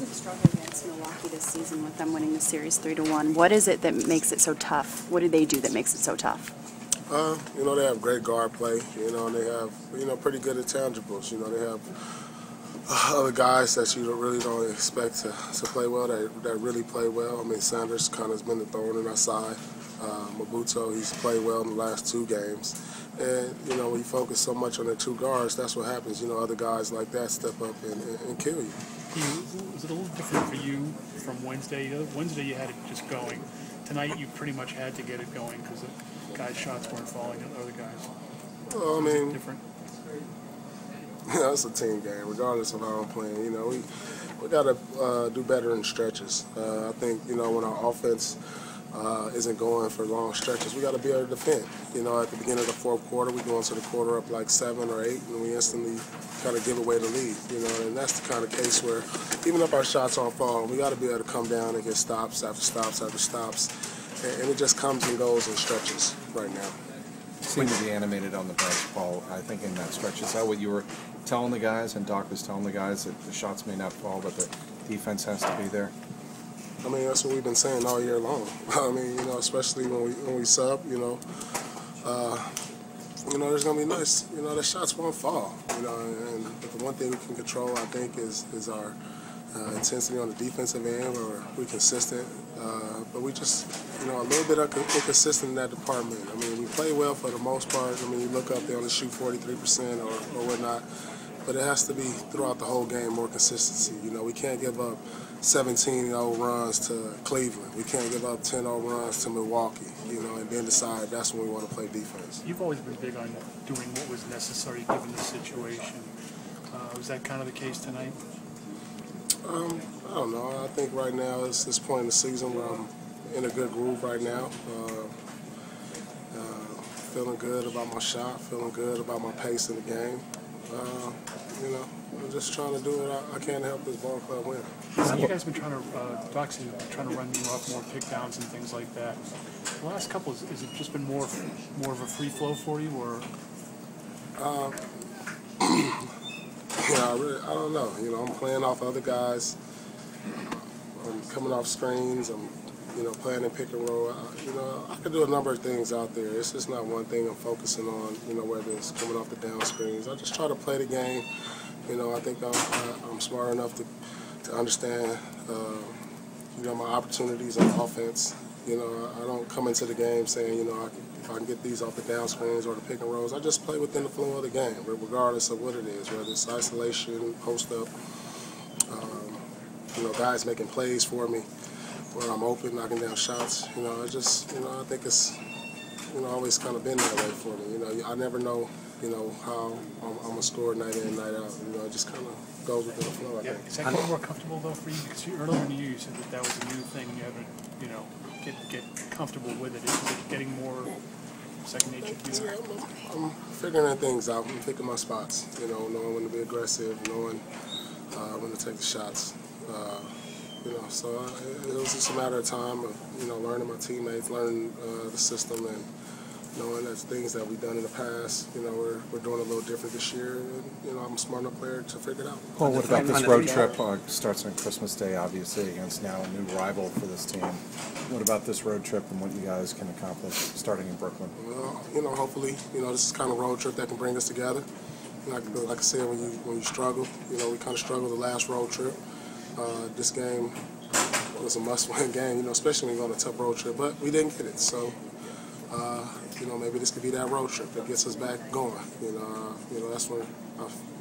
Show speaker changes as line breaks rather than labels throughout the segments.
guys have struggled against Milwaukee this season with them winning the series 3-1. What is it that makes it so tough? What do they do that makes it so tough?
You know, they have great guard play, you know, and they have, you know, pretty good intangibles. You know, they have other guys that you really don't expect to play well, that really play well. I mean, Sanders kind of has been the thorn in our side. Mabuto, he's played well in the last 2 games. And, you know, when you focus so much on the 2 guards, that's what happens. You know, other guys like that step up and kill you.
Was it a little different for you from Wednesday? Wednesday you had it just going. Tonight you pretty much had to get it going because the guys' shots weren't falling on other guys.
Well, I mean,
different.
Yeah, it's a team game, regardless of how I'm playing. You know, we got to do better in stretches. I think, you know, when our offense isn't going for long stretches, we got to be able to defend. You know, at the beginning of the 4th quarter, we go into the quarter up like 7 or 8, and we instantly kind of give away the lead. You know, and that's the kind of case where even if our shots aren't falling, we got to be able to come down and get stops after stops after stops, and it just comes and goes in stretches right now.
You seem to be animated on the bench, Paul. I think in that stretch, is that what you were telling the guys, and Doc was telling the guys, that the shots may not fall, but the defense has to be there?
I mean, that's what we've been saying all year long. I mean, you know, especially when we sub, you know, there's gonna be nice, you know, the shots won't fall, you know, and the one thing we can control, I think, is our intensity on the defensive end, where we're consistent, but we just, you know, a little bit inconsistent in that department. I mean, we play well for the most part. I mean, you look up, they only shoot 43% or whatnot, but it has to be throughout the whole game, more consistency. You know, we can't give up 17-0 runs to Cleveland. We can't give up 10-0 runs to Milwaukee, you know, and then decide that's when we want to play defense.
You've always been big on doing what was necessary given the situation. Was that kind of the case tonight?
I don't know. I think right now it's this point in the season where I'm in a good groove right now. Feeling good about my shot, feeling good about my pace in the game. You know, I'm just trying to do what I can to help this ball club win.
You guys have been trying to, Doc's been trying to run you off more pick downs and things like that. The last couple, has it just been more of a free flow for you, or?
Yeah, I don't know. You know, I'm playing off other guys. I'm coming off screens. I'm, you know, playing in pick and roll. You know, I could do a number of things out there. It's just not one thing I'm focusing on, you know, whether it's coming off the down screens. I just try to play the game. You know, I think I'm smart enough to understand, you know, my opportunities on offense. You know, I don't come into the game saying, you know, if I can get these off the down screens or the pick and rolls. I just play within the flow of the game, regardless of what it is, whether it's isolation, post up, you know, guys making plays for me where I'm open, knocking down shots. You know, it's just, you know, I think it's, you know, always kind of been that way for me. You know, I never know, you know, how I'm going to score night in, night out. You know, it just kind of goes within the flow, I think.
Is that getting more comfortable, though, for you? Because earlier in the year you said that was a new thing and you haven't, you know, get comfortable with it. Is it getting more second nature to you?
Yeah, I'm figuring things out. I'm picking my spots, you know, knowing when to be aggressive, knowing when to take the shots. You know, so it was just a matter of time of, you know, learning my teammates, learning the system, and knowing that's things that we've done in the past. You know, we're doing a little different this year, and, you know, I'm a smart enough player to figure it out.
Paul, what about this road trip? Starts on Christmas Day, obviously, against now a new rival for this team. What about this road trip and what you guys can accomplish starting in Brooklyn? Well,
you know, hopefully, you know, this is the kind of road trip that can bring us together. Like I said, when you struggle, you know, we kind of struggled the last road trip. This game was a must-win game, you know, especially when you go on a tough road trip. But we didn't get it, so you know, maybe this could be that road trip that gets us back going. You know, that's when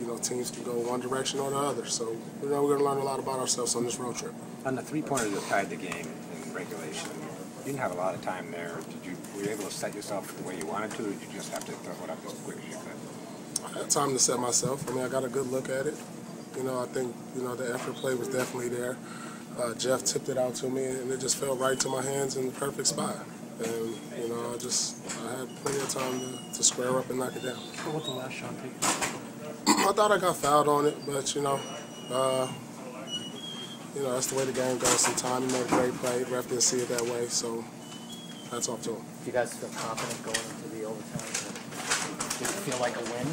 you know, teams can go one direction or the other. So you know, we're going to learn a lot about ourselves on this road trip.
On the three-pointer that tied the game in regulation, you didn't have a lot of time there. Were you able to set yourself the way you wanted to, or did you just have to throw it up as quick as you could?
I had time to set myself. I mean, I got a good look at it. You know, I think, you know, the effort play was definitely there. Jeff tipped it out to me, and it just fell right to my hands in the perfect spot. And, you know, I had plenty of time to square up and knock it down.
What was the last shot take?
I thought I got fouled on it, but, you know, that's the way the game goes sometimes. He made a great play. The ref didn't see it that way, so that's off to him.
Do you guys feel confident going into the overtime? Does it feel like a win?